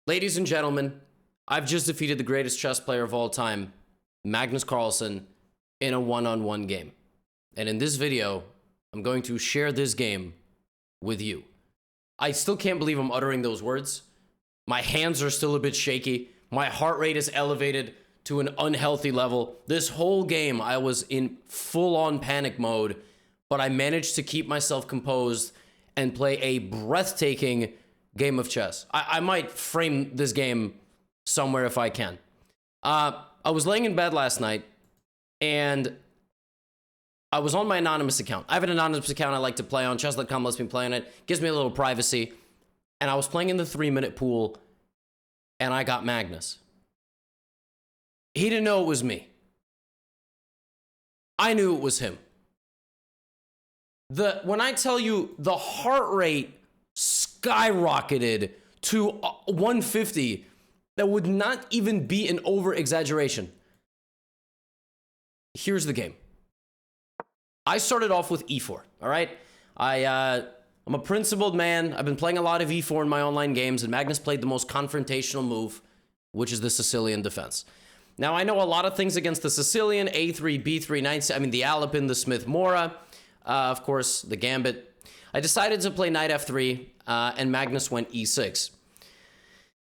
Ladies and gentlemen, I've just defeated the greatest chess player of all time, Magnus Carlsen, in a one-on-one game. And in this video, I'm going to share this game with you. I still can't believe I'm uttering those words. My hands are still a bit shaky. My heart rate is elevated to an unhealthy level. This whole game, I was in full-on panic mode, but I managed to keep myself composed and play a breathtaking game of chess. I might frame this game somewhere if I can. I was laying in bed last night, and I was on my anonymous account. I have an anonymous account I like to play on. Chess.com lets me play on it. Gives me a little privacy. And I was playing in the 3-minute pool, and I got Magnus. He didn't know it was me. I knew it was him. When I tell you the heart rate skyrocketed to 150, that would not even be an over-exaggeration. Here's the game. I started off with e4, all right? I'm a principled man. I've been playing a lot of e4 in my online games, and Magnus played the most confrontational move, which is the Sicilian defense. Now, I know a lot of things against the Sicilian, a3, b3, knight, I mean, the Alapin, the Smith-Mora, of course, the Gambit. I decided to play knight f3, and Magnus went e6.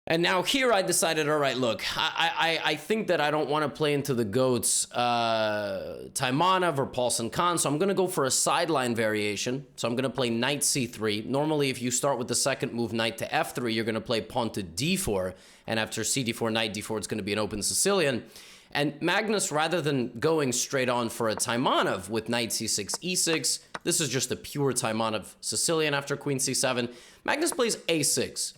And now here I decided, all right, look, I think that I don't want to play into the GOATs, Taimanov or Paulson Khan, so I'm going to go for a sideline variation. So I'm going to play knight c3. Normally, if you start with the second move, knight to f3, you're going to play pawn to d4, and after cd4, knight d4, it's going to be an open Sicilian. And Magnus, rather than going straight on for a Taimanov with knight c6, e6, this is just a pure Taimanov Sicilian after queen c7, Magnus plays a6.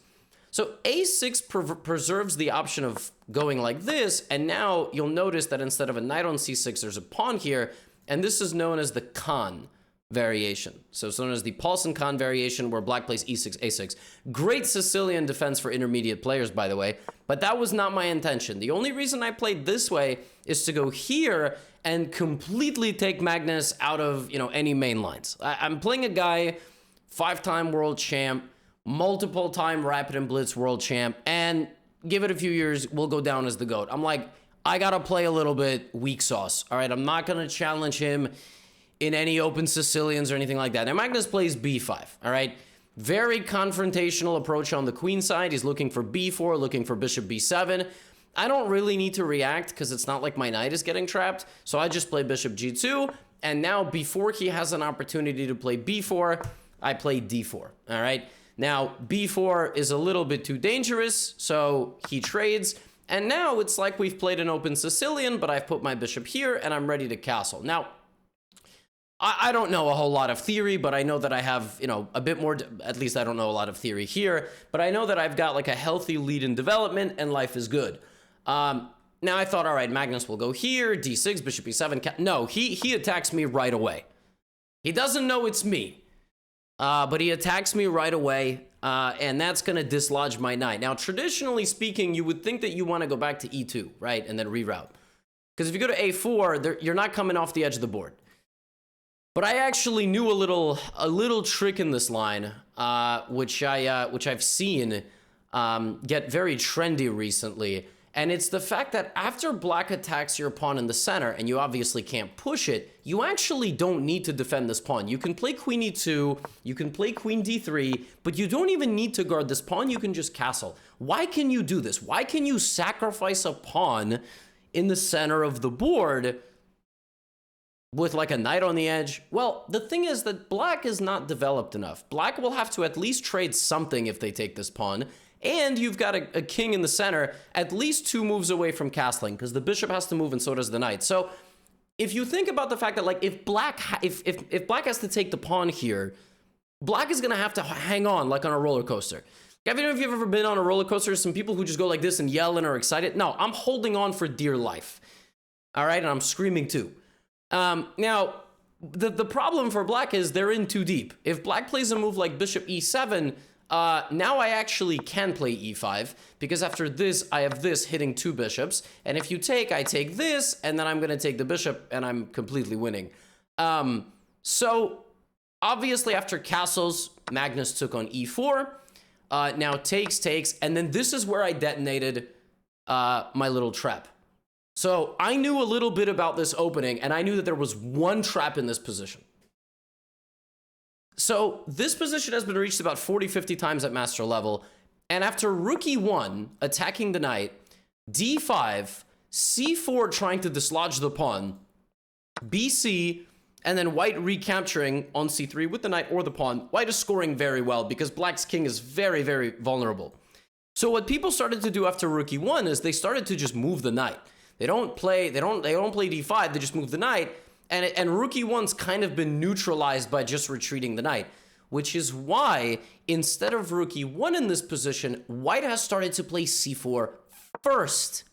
So a6 preserves the option of going like this, and now you'll notice that instead of a knight on c6, there's a pawn here, and this is known as the Khan variation. So it's known as the Paulson Khan variation, where black plays e6, a6. Great Sicilian defense for intermediate players, by the way, but that was not my intention. The only reason I played this way is to go here and completely take Magnus out of, any main lines. I'm playing a guy, 5-time world champ, multiple-time Rapid and Blitz world champ, and give it a few years, we'll go down as the GOAT. I'm like, I gotta play a little bit weak sauce, all right? I'm not gonna challenge him in any open Sicilians or anything like that. Now, Magnus plays b5, all right? Very confrontational approach on the queen side. He's looking for b4, looking for bishop b7. I don't really need to react because it's not like my knight is getting trapped, so I just play bishop g2, and now before he has an opportunity to play b4, I play d4, all right? Now, b4 is a little bit too dangerous, so he trades. And now it's like we've played an open Sicilian, but I've put my bishop here, and I'm ready to castle. Now, I don't know a whole lot of theory, but I know that I have, a bit more, at least I don't know a lot of theory here, but I know that I've got like a healthy lead in development, and life is good. Now, I thought, all right, Magnus will go here, d6, bishop e7. No, he attacks me right away. He doesn't know it's me. But he attacks me right away, and that's going to dislodge my knight. Now, traditionally speaking, you would think that you want to go back to e2, right, and then reroute. Because if you go to a4, you're not coming off the edge of the board. But I actually knew a little trick in this line, which I've seen get very trendy recently. And it's the fact that after black attacks your pawn in the center, and you obviously can't push it, you actually don't need to defend this pawn. You can play queen e2, you can play queen d3, but you don't even need to guard this pawn. You can just castle. Why can you do this? Why can you sacrifice a pawn in the center of the board with like a knight on the edge? Well, the thing is that black is not developed enough. Black will have to at least trade something if they take this pawn. And you've got a king in the center, at least 2 moves away from castling, because the bishop has to move and so does the knight. So if you think about the fact that, like, if black has to take the pawn here, black is going to have to hang on like on a roller coaster. I don't know if you've ever been on a roller coaster, some people who just go like this and yell and are excited. No, I'm holding on for dear life. All right, and I'm screaming too. Now, the problem for black is they're in too deep. If black plays a move like bishop e7, now I actually can play e5, because after this, I have this hitting 2 bishops. And if you take, I take this, and then I'm going to take the bishop, and I'm completely winning. So, obviously, after castles, Magnus took on e4. Now takes, and then this is where I detonated my little trap. So I knew a little bit about this opening, and I knew that there was one trap in this position. So this position has been reached about 40, 50 times at master level, and after rook e1 attacking the knight, d5, c4 trying to dislodge the pawn, bc, and then white recapturing on c3 with the knight or the pawn. White is scoring very well because black's king is very, very vulnerable. So what people started to do after rook e1 is they started to just move the knight. They don't play d5, they just move the knight, and rook e1's kind of been neutralized by just retreating the knight, which is why instead of rook e1 in this position, white has started to play c4 first,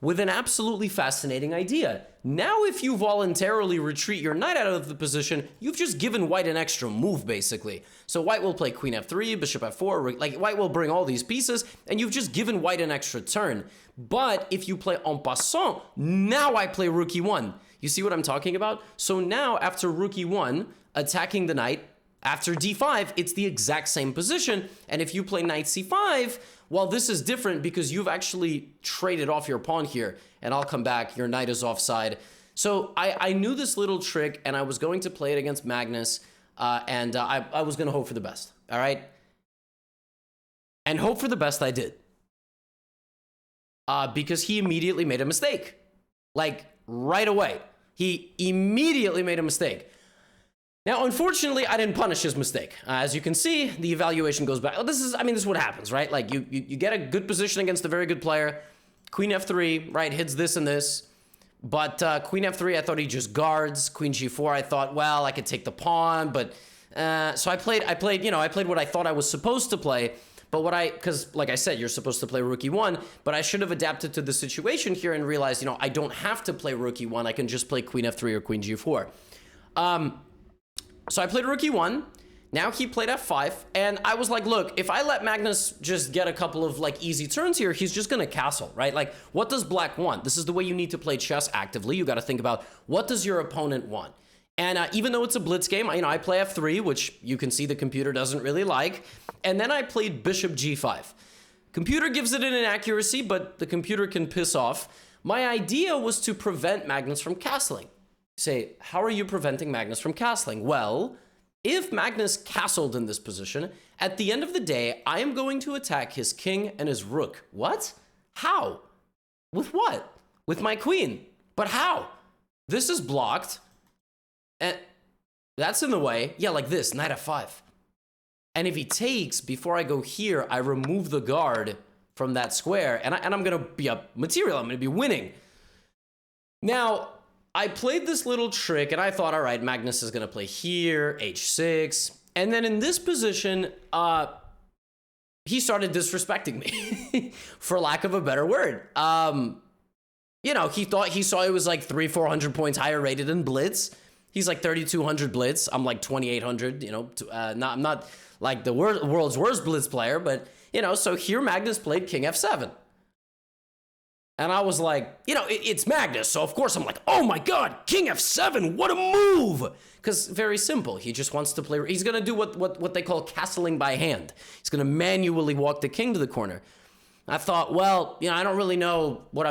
with an absolutely fascinating idea. Now, if you voluntarily retreat your knight out of the position, you've just given white an extra move, basically. So white will play queen f3, bishop f4, like white will bring all these pieces, and you've just given white an extra turn. But if you play en passant, now I play rook e1. You see what I'm talking about? So now, after rook e1, attacking the knight, after d5, it's the exact same position, and if you play knight c5, well, this is different because you've actually traded off your pawn here, and I'll come back, your knight is offside. So I knew this little trick, and I was going to play it against Magnus, and I was going to hope for the best, all right? And hope for the best I did. Because he immediately made a mistake. Like, right away. He immediately made a mistake. Now, unfortunately, I didn't punish his mistake. As you can see, the evaluation goes back. This is what happens, right? Like, you get a good position against a very good player. Queen f3, right, hits this and this. But queen f3, I thought he just guards. Queen g4, I thought, well, I could take the pawn. But, so I played what I thought I was supposed to play. But because, like I said, you're supposed to play rook e1, but I should have adapted to the situation here and realized, I don't have to play rook e1. I can just play queen f3 or queen g4. So I played rook e1. Now he played f5, and I was like, look, if I let Magnus just get a couple of easy turns here, he's just gonna castle, right? Like, what does black want? This is the way you need to play chess actively. You got to think about, what does your opponent want? And even though it's a blitz game, I play f3, which you can see the computer doesn't really like, and then I played bishop g5. Computer gives it an inaccuracy, but the computer can piss off. My idea was to prevent Magnus from castling. Say, how are you preventing Magnus from castling? Well, if Magnus castled in this position, at the end of the day, I am going to attack his king and his rook. What? How? With what? With my queen. But how? This is blocked. And that's in the way. Yeah, like this, knight f5. And if he takes, before I go here, I remove the guard from that square, and I'm going to be up material. I'm going to be winning. Now, I played this little trick, and I thought, all right, Magnus is going to play here, h6. And then in this position, he started disrespecting me, for lack of a better word. He saw it was like 300-400 points higher rated than Blitz. He's like 3,200 Blitz. I'm like 2,800, I'm not like the world's worst Blitz player, but, so here Magnus played king f7. And I was like, it's Magnus, so of course I'm like, oh my god, king f7, what a move! Because very simple, he just wants to play, he's going to do what they call castling by hand. He's going to manually walk the king to the corner. I thought, well, I don't really know what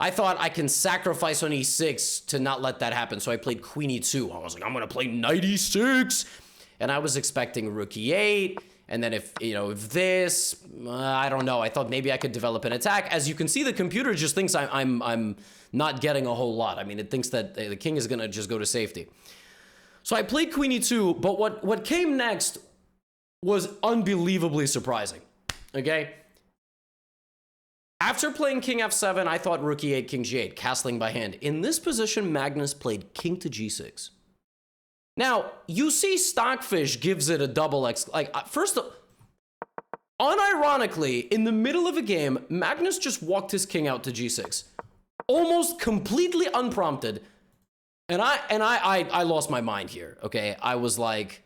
I thought I can sacrifice on e6 to not let that happen, so I played queen e2. I was like, I'm going to play knight e6, and I was expecting rook e8, and then if this, I don't know, I thought maybe I could develop an attack. As you can see, the computer just thinks I'm not getting a whole lot. I mean, it thinks that the king is going to just go to safety. So I played queen e2, but what came next was unbelievably surprising, okay? After playing king f7, I thought rook e8, king g8, castling by hand. In this position, Magnus played king to g6. Now, you see Stockfish gives it a double X. First, unironically, in the middle of a game, Magnus just walked his king out to g6. Almost completely unprompted. And I lost my mind here, okay? I was like,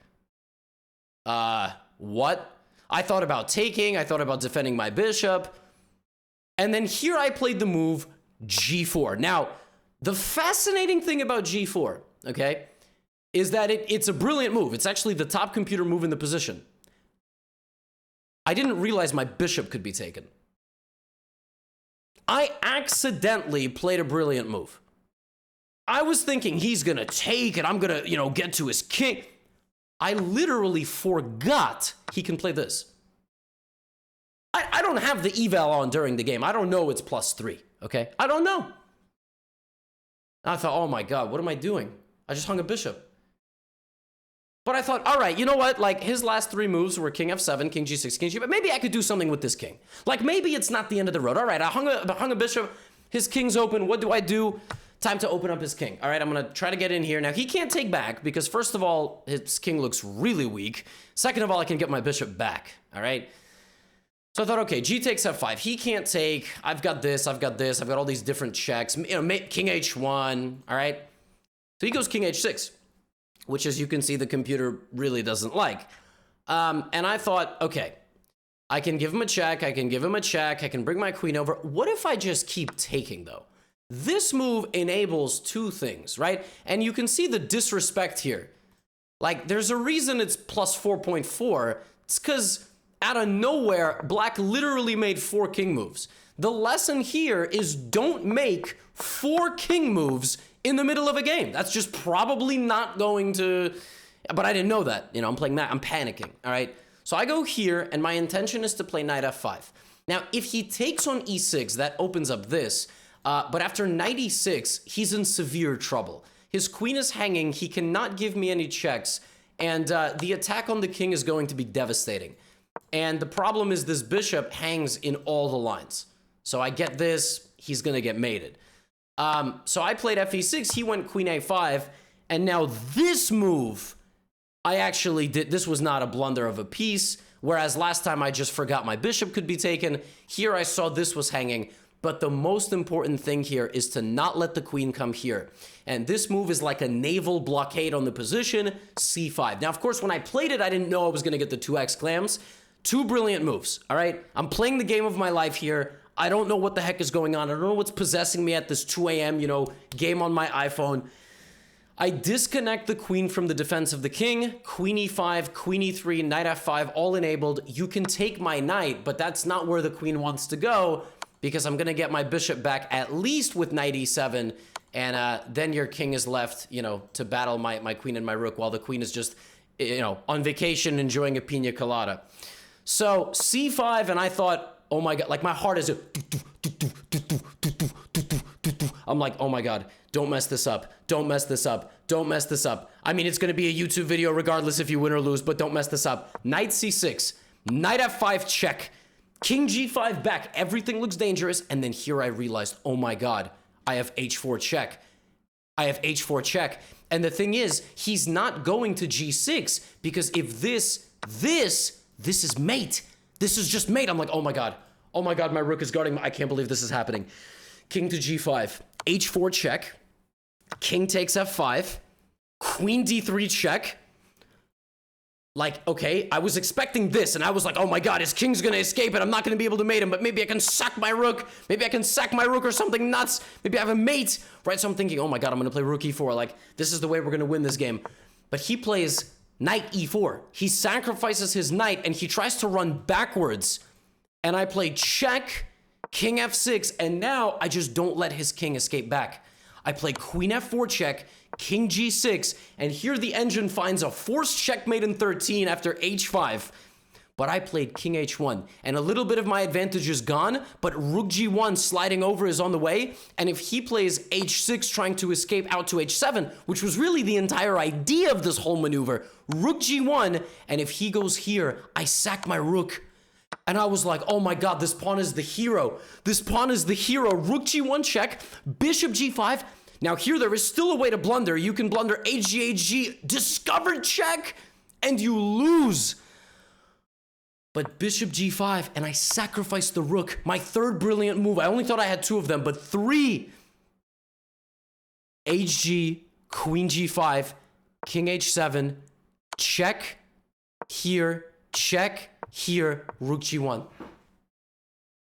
what? I thought about taking, I thought about defending my bishop. And then here I played the move g4. Now, the fascinating thing about g4, okay, is that it's a brilliant move. It's actually the top computer move in the position. I didn't realize my bishop could be taken. I accidentally played a brilliant move. I was thinking he's gonna take and I'm gonna, get to his king. I literally forgot he can play this. I don't have the eval on during the game. I don't know it's +3, okay? I don't know. I thought, oh my God, what am I doing? I just hung a bishop. But I thought, all right, you know what? Like, his last 3 moves were king f7, king g6, king g, but maybe I could do something with this king. Like, maybe it's not the end of the road. All right, I hung a bishop. His king's open. What do I do? Time to open up his king. All right, I'm going to try to get in here. Now, he can't take back because, first of all, his king looks really weak. Second of all, I can get my bishop back. All right? So I thought, okay, g takes f5. He can't take. I've got this. I've got this. I've got all these different checks. King h1. All right? So he goes king h6, which, as you can see, the computer really doesn't like. And I thought, okay, I can give him a check. I can give him a check. I can bring my queen over. What if I just keep taking, though? This move enables 2 things, right? And you can see the disrespect here. Like, there's a reason it's +4.4. It's because out of nowhere, black literally made 4 king moves. The lesson here is don't make 4 king moves in the middle of a game. That's just probably not going to... But I didn't know that. I'm playing that. I'm panicking, all right? So I go here, and my intention is to play knight f5. Now, if he takes on e6, that opens up this. But after knight e6, he's in severe trouble. His queen is hanging. He cannot give me any checks. And the attack on the king is going to be devastating. And the problem is this bishop hangs in all the lines. So I get this. He's going to get mated. So I played fe6. He went queen a5. And now this move, I actually did. This was not a blunder of a piece. Whereas last time I just forgot my bishop could be taken. Here I saw this was hanging. But the most important thing here is to not let the queen come here. And this move is like a naval blockade on the position, c5. Now, of course, when I played it, I didn't know I was going to get the 2x clams. 2 brilliant moves, all right? I'm playing the game of my life here. I don't know what the heck is going on. I don't know what's possessing me at this 2 a.m., game on my iPhone. I disconnect the queen from the defense of the king. Queen e5, queen e3, knight f5, all enabled. You can take my knight, but that's not where the queen wants to go, because I'm going to get my bishop back at least with knight e7, and then your king is left, to battle my queen and my rook while the queen is just, on vacation enjoying a pina colada. So c5, and I thought, oh my God, like my heart is... I'm like, oh my God, don't mess this up. Don't mess this up. Don't mess this up. I mean, it's going to be a YouTube video regardless if you win or lose, but don't mess this up. Knight c6, knight f5 check. King g5 back, everything looks dangerous, and then here I realized, oh my God, I have h4 check. I have h4 check. And the thing is, he's not going to g6, because if this is mate. This is just mate. I'm like, oh my God, my rook is guarding. I can't believe this is happening. King to g5, h4 check, king takes f5, queen d3 check. Like, okay, I was expecting this, and I was like, oh my God, his king's gonna escape, and I'm not gonna be able to mate him, but maybe I can sack my rook. Maybe I can sack my rook or something nuts. Maybe I have a mate, right? So I'm thinking, oh my God, I'm gonna play rook e4. Like, this is the way we're gonna win this game. But he plays knight e4. He sacrifices his knight, and he tries to run backwards. And I play check, king f6, and now I just don't let his king escape back. I play queen f4 check, king g6, and here the engine finds a forced checkmate in 13 after h5. But I played king h1, and a little bit of my advantage is gone, but rook g1 sliding over is on the way, and if he plays h6 trying to escape out to h7, which was really the entire idea of this whole maneuver, rook g1, and if he goes here, I sack my rook. And I was like, oh my God, this pawn is the hero. This pawn is the hero. Rook g1 check, bishop g5. Now here there is still a way to blunder. You can blunder hg, discovered check, and you lose. But bishop g5, and I sacrificed the rook. My third brilliant move. I only thought I had 2 of them, but 3. hg, queen g5, king h7, check, here, check, here, rook g1.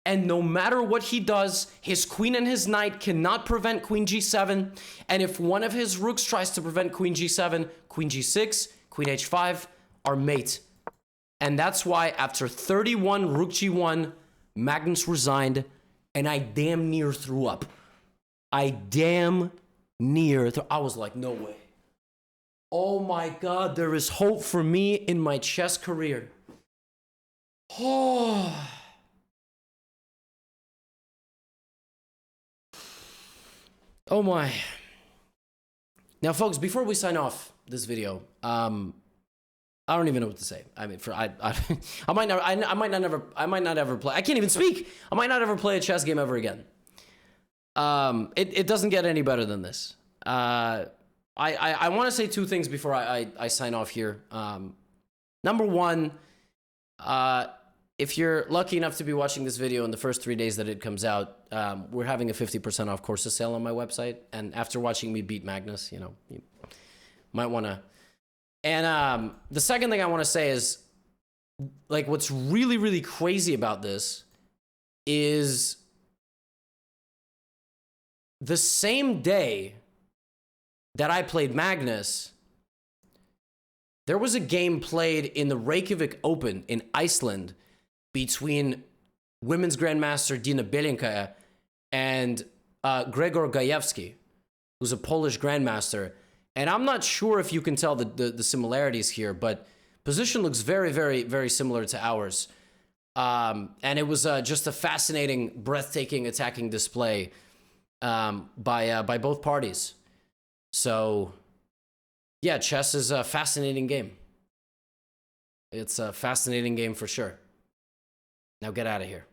And no matter what he does, his queen and his knight cannot prevent queen g7. And if one of his rooks tries to prevent queen g7, queen g6, queen h5 are mate. And that's why after 31 Rook G1, Magnus resigned, and I damn near threw up. I was like, no way. Oh my God, there is hope for me in my chess career. Oh. Oh my. Now, folks, before we sign off this video, I don't even know what to say. I mean, I might not ever play. I can't even speak. I might not ever play a chess game ever again. It doesn't get any better than this. I want to say two things before I sign off here. Number one, if you're lucky enough to be watching this video in the first 3 days that it comes out, we're having a 50% off courses sale on my website. And after watching me beat Magnus, you might want to. And the second thing I want to say is, like, what's really, really crazy about this is the same day that I played Magnus, there was a game played in the Reykjavik Open in Iceland between women's grandmaster Dina Belinka and Gregor Gajewski, who's a Polish grandmaster. And I'm not sure if you can tell the similarities here, but position looks very, very, very similar to ours. And it was just a fascinating, breathtaking attacking display by both parties. So, yeah, chess is a fascinating game. It's a fascinating game for sure. Now get out of here.